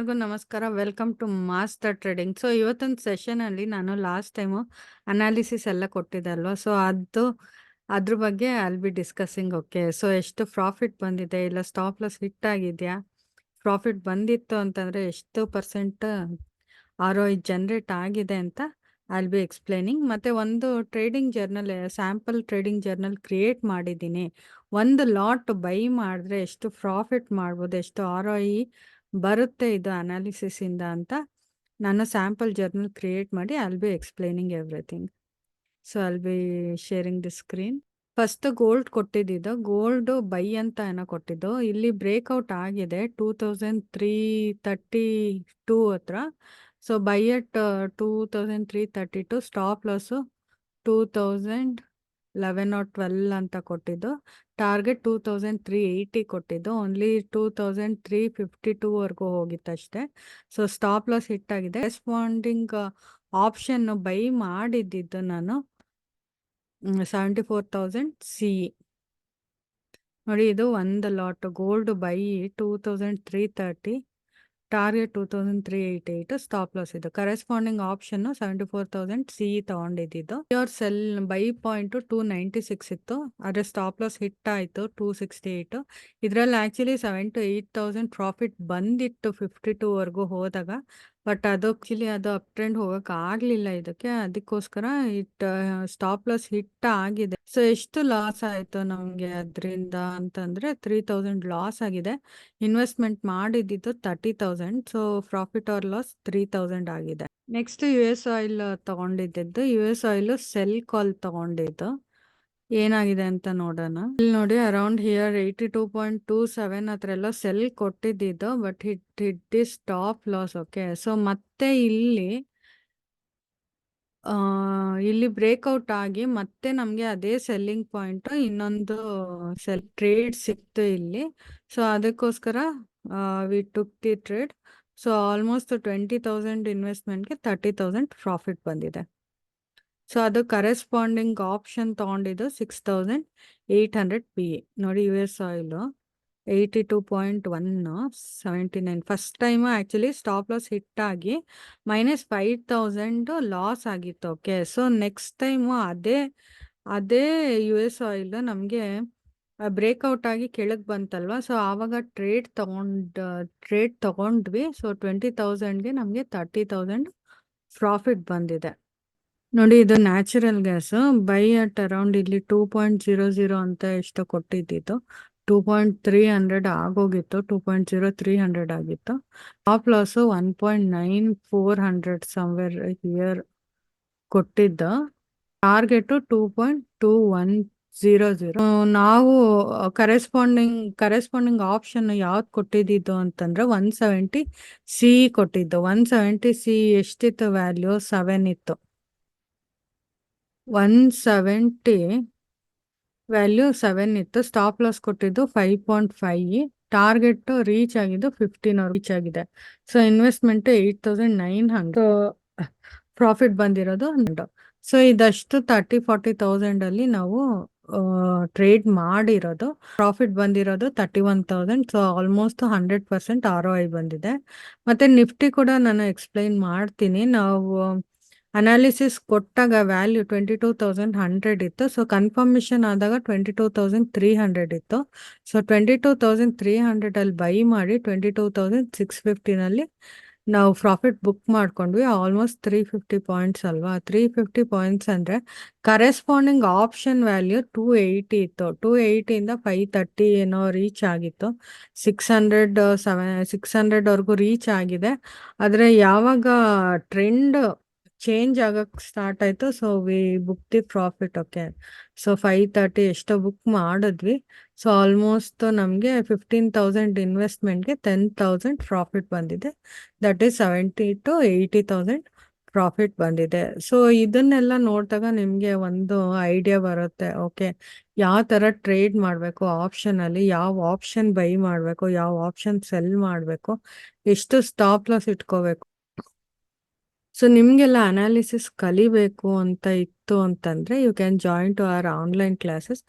ಎಲ್ಲರಿಗೂ ನಮಸ್ಕಾರ. Welcome to Master Trading. So ಇವತ್ತೊಂದು ಸೆಷನಲ್ಲಿ ನಾನು ಲಾಸ್ಟ್ ಟೈಮು ಅನಾಲಿಸಿಸ್ ಎಲ್ಲ ಕೊಟ್ಟಿದ್ದೆ ಅಲ್ವಾ, ಸೊ ಅದ್ರ ಬಗ್ಗೆ ಬಿ ಡಿಸ್ಕಸಿಂಗ್. ಓಕೆ, ಸೊ ಎಷ್ಟು ಪ್ರಾಫಿಟ್ ಬಂದಿದೆ, ಇಲ್ಲ ಸ್ಟಾಪ್ ಲಾಸ್ ಹಿಟ್ ಆಗಿದೆಯಾ, ಪ್ರಾಫಿಟ್ ಬಂದಿತ್ತು ಅಂತಂದರೆ ಎಷ್ಟು ಪರ್ಸೆಂಟ್ ROI ಜನರೇಟ್ ಆಗಿದೆ ಅಂತ ಬಿ ಎಕ್ಸ್ಪ್ಲೇನಿಂಗ್. ಮತ್ತು ಒಂದು trading journal, sample trading journal create ಮಾಡಿದ್ದೀನಿ. ಒಂದು ಲಾಟ್ ಬೈ ಮಾಡಿದ್ರೆ ಎಷ್ಟು ಪ್ರಾಫಿಟ್ ಮಾಡ್ಬೋದು, ಎಷ್ಟು ROI ಬರುತ್ತೆ ಇದು ಅನಾಲಿಸಿಸಿಂದ ಅಂತ ನಾನು ಸ್ಯಾಂಪಲ್ ಜರ್ನಲ್ ಕ್ರಿಯೇಟ್ ಮಾಡಿ be explaining everything. So be sharing the screen. First gold ಕೊಟ್ಟಿದ್ದು, ಗೋಲ್ಡ್ ಬೈ ಅಂತ ಏನೋ ಕೊಟ್ಟಿದ್ದು. ಇಲ್ಲಿ ಬ್ರೇಕ್ಔಟ್ ಆಗಿದೆ 2332 ಹತ್ರ. So buy at 2332, stop loss 2011 or 12 ಅಂತ ಕೊಟ್ಟಿದ್ದು. ಟಾರ್ಗೆಟ್ 2380 ಕೊಟ್ಟಿದ್ದು. ಓನ್ಲಿ 2352 ಹೋಗಿತ್ತು ಅಷ್ಟೇ. ಸೊ ಸ್ಟಾಪ್ ಲಾಸ್ ಹಿಟ್ ಆಗಿದೆ. ರೆಸ್ಪಾಂಡಿಂಗ್ ಆಪ್ಷನ್ ಬೈ ಮಾಡಿದ್ದು ನಾನು 74,000 CE ನೋಡಿ. ಇದು ಒಂದು lot gold by 2330, target 2388, stop loss ಇದು. ಕರೆಸ್ಪಾಂಡಿಂಗ್ ಆಪ್ಷನ್ 74,000 CE ತಗೊಂಡಿದ್ದು. ಯೋರ್ ಸೆಲ್ ಬೈ ಪಾಯಿಂಟ್ 296 ಇತ್ತು, ಆದರೆ ಸ್ಟಾಪ್ ಲಾಸ್ ಹಿಟ್ ಆಯಿತು 268. ಇದರಲ್ಲಿ ಆ್ಯಕ್ಚುಲಿ 7,000 to 8,000 ಪ್ರಾಫಿಟ್ ಬಂದಿತ್ತು 52 ಹೋದಾಗ. ಬಟ್ ಅದು ಆ್ಯಕ್ಚುಲಿ ಅದು ಅಪ್ ಟ್ರೆಂಡ್ ಹೋಗಕ್ಕೆ ಆಗಲಿಲ್ಲ ಇದಕ್ಕೆ, ಅದಕ್ಕೋಸ್ಕರ ಸ್ಟಾಪ್ ಲಾಸ್ ಹಿಟ್ ಆಗಿದೆ. ಸೊ ಎಷ್ಟು ಲಾಸ್ ಆಯಿತು ನಮಗೆ ಅದರಿಂದ ಅಂತಂದರೆ 3,000 ಲಾಸ್ ಆಗಿದೆ. ಇನ್ವೆಸ್ಟ್ಮೆಂಟ್ ಮಾಡಿದ್ದು 30,000. ಸೊ ಪ್ರಾಫಿಟ್ ಆರ್ ಲಾಸ್ 3,000 ಆಗಿದೆ. ನೆಕ್ಸ್ಟ್ US ಆಯಿಲ್ ತಗೊಂಡಿದ್ದು. US ಆಯಿಲ್ ಸೆಲ್ ಕಾಲ್ ತಗೊಂಡಿದ್ದು. ಏನಾಗಿದೆ ಅಂತ ನೋಡೋಣ. ಇಲ್ಲಿ ನೋಡಿ, ಅರೌಂಡ್ ಹಿಯರ್ 82.27 ಹತ್ರ ಎಲ್ಲ ಸೆಲ್ ಕೊಟ್ಟಿದ್ದು, but hit the stop loss. Okay, so ಮತ್ತೆ ಇಲ್ಲಿ ಬ್ರೇಕ್ಔಟ್ ಆಗಿ ಮತ್ತೆ ನಮಗೆ ಅದೇ ಸೆಲ್ಲಿಂಗ್ ಪಾಯಿಂಟ್, ಇನ್ನೊಂದು ಟ್ರೇಡ್ ಸಿಕ್ತು ಇಲ್ಲಿ. ಸೊ ಅದಕ್ಕೋಸ್ಕರ we took the trade. So almost 20,000 ಇನ್ವೆಸ್ಟ್ಮೆಂಟ್ಗೆ 30,000 profit ಬಂದಿದೆ. ಸೊ ಅದು ಕರೆಸ್ಪಾಂಡಿಂಗ್ ಆಪ್ಷನ್ ತಗೊಂಡಿದ್ದು 6,800 PE ನೋಡಿ. US oil 82.179 first time actually stop loss hit ಆಗಿ -5,000 ಲಾಸ್ ಆಗಿತ್ತು. ಓಕೆ, ಸೊ ನೆಕ್ಸ್ಟ್ ಟೈಮು ಅದೇ US ಆಯಿಲ್ ನಮಗೆ ಬ್ರೇಕ್ಔಟ್ ಆಗಿ ಕೆಳಗೆ ಬಂತಲ್ವ. ಸೊ ಆವಾಗ ಟ್ರೇಡ್ ತಗೊಂಡ್ವಿ. ಸೊ 20,000ಗೆ ನಮಗೆ 30,000 ಪ್ರಾಫಿಟ್ ಬಂದಿದೆ ನೋಡಿ. ಇದು natural gas by at around ಇಲ್ಲಿ 2.00 ಅಂತ ಎಷ್ಟು ಕೊಟ್ಟಿದ್ದು. 2.300 ಆಗೋಗಿತ್ತು, 2.0300 ಆಗಿತ್ತು. ಟಾಪ್ ಲಾಸು 1.9400 ಸಮ್ವೇರ್ ಹಿಯರ್ ಕೊಟ್ಟಿದ್ದು. ಟಾರ್ಗೆಟು 2.2100. ನಾವು ಕರೆಸ್ಪಾಂಡಿಂಗ್ ಆಪ್ಷನ್ ಯಾವ್ದು ಕೊಟ್ಟಿದ್ದು ಅಂತಂದ್ರೆ 170 CE ಕೊಟ್ಟಿದ್ದು. 170 CE ಎಷ್ಟಿತ್ತು ವ್ಯಾಲ್ಯೂ? 7 ಇತ್ತು. 170 ವ್ಯಾಲ್ಯೂ 7 ಇತ್ತು. ಸ್ಟಾಪ್ ಲಾಸ್ ಕೊಟ್ಟಿದ್ದು 5.5. ಟಾರ್ಗೆಟ್ ರೀಚ್ ಆಗಿದ್ದು 15 ರೀಚ್ ಆಗಿದೆ. ಸೊ ಇನ್ವೆಸ್ಟ್ಮೆಂಟ್ 8,900, ಪ್ರಾಫಿಟ್ ಬಂದಿರೋದು 100. ಸೊ ಇದಷ್ಟು 30,000-40,000 ಅಲ್ಲಿ ನಾವು ಟ್ರೇಡ್ ಮಾಡಿರೋದು. ಪ್ರಾಫಿಟ್ ಬಂದಿರೋದು 31,000. ಸೊ ಆಲ್ಮೋಸ್ಟ್ 100% ROI ಬಂದಿದೆ. ಮತ್ತೆ ನಿಫ್ಟಿ ಕೂಡ ನಾನು ಎಕ್ಸ್ಪ್ಲೈನ್ ಮಾಡ್ತೀನಿ. ನಾವು ಅನಾಲಿಸಿಸ್ ಕೊಟ್ಟಾಗ ವ್ಯಾಲ್ಯೂ 22,100 ಇತ್ತು. ಸೊ ಕನ್ಫರ್ಮೇಷನ್ ಆದಾಗ 22,300 ಇತ್ತು. ಸೊ 22,300 ಅಲ್ಲಿ ಬೈ ಮಾಡಿ 22,650 ನಾವು ಪ್ರಾಫಿಟ್ ಬುಕ್ ಮಾಡ್ಕೊಂಡ್ವಿ. ಆಲ್ಮೋಸ್ಟ್ 350 ಪಾಯಿಂಟ್ಸ್ ಅಲ್ವಾ. 350 ಪಾಯಿಂಟ್ಸ್ ಅಂದರೆ ಕರೆಸ್ಪಾಂಡಿಂಗ್ ಆಪ್ಷನ್ ವ್ಯಾಲ್ಯೂ 280 ಇತ್ತು. 280ಇಂದ 530 ಏನೋ ರೀಚ್ ಆಗಿತ್ತು. 600 ರೀಚ್ ಆಗಿದೆ. ಆದರೆ ಯಾವಾಗ ಟ್ರೆಂಡ್ ಚೇಂಜ್ ಆಗಕ್ಕೆ ಸ್ಟಾರ್ಟ್ ಆಯಿತು, so we book the profit. Okay, so 530 ಎಷ್ಟೋ ಬುಕ್ ಮಾಡಿದ್ವಿ. ಸೊ ಆಲ್ಮೋಸ್ಟ್ ನಮಗೆ 15,000 ಇನ್ವೆಸ್ಟ್ಮೆಂಟ್ಗೆ 10,000 ಪ್ರಾಫಿಟ್ ಬಂದಿದೆ. ದಟ್ ಈಸ್ 70,000 to 80,000 ಪ್ರಾಫಿಟ್ ಬಂದಿದೆ. ಸೊ ಇದನ್ನೆಲ್ಲ ನೋಡಿದಾಗ ನಿಮಗೆ ಒಂದು ಐಡಿಯಾ ಬರುತ್ತೆ. ಓಕೆ, ಯಾವ ಥರ ಟ್ರೇಡ್ ಮಾಡಬೇಕು, ಆಪ್ಷನಲ್ಲಿ ಯಾವ ಆಪ್ಷನ್ ಬೈ ಮಾಡಬೇಕು, ಯಾವ ಆಪ್ಷನ್ ಸೆಲ್ ಮಾಡಬೇಕು, ಎಷ್ಟು ಸ್ಟಾಪ್ ಲಾಸ್ ಇಟ್ಕೋಬೇಕು. ಸೊ ನಿಮಗೆಲ್ಲ ಅನಾಲಿಸಿಸ್ ಕಲಿಬೇಕು ಅಂತ ಇತ್ತು ಅಂತಂದರೆ you can join to our online classes.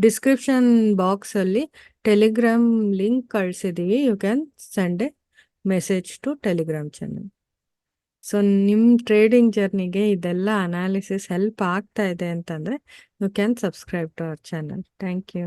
Description ಬಾಕ್ಸಲ್ಲಿ ಟೆಲಿಗ್ರಾಮ್ ಲಿಂಕ್ ಕಳಿಸಿದ್ದೀವಿ. You can send a message to Telegram channel. So ನಿಮ್ಮ ಟ್ರೇಡಿಂಗ್ ಜರ್ನಿಗೆ ಇದೆಲ್ಲ ಅನಾಲಿಸಿಸ್ ಹೆಲ್ಪ್ ಆಗ್ತಾ ಇದೆ ಅಂತಂದರೆ you can subscribe to our channel. Thank you.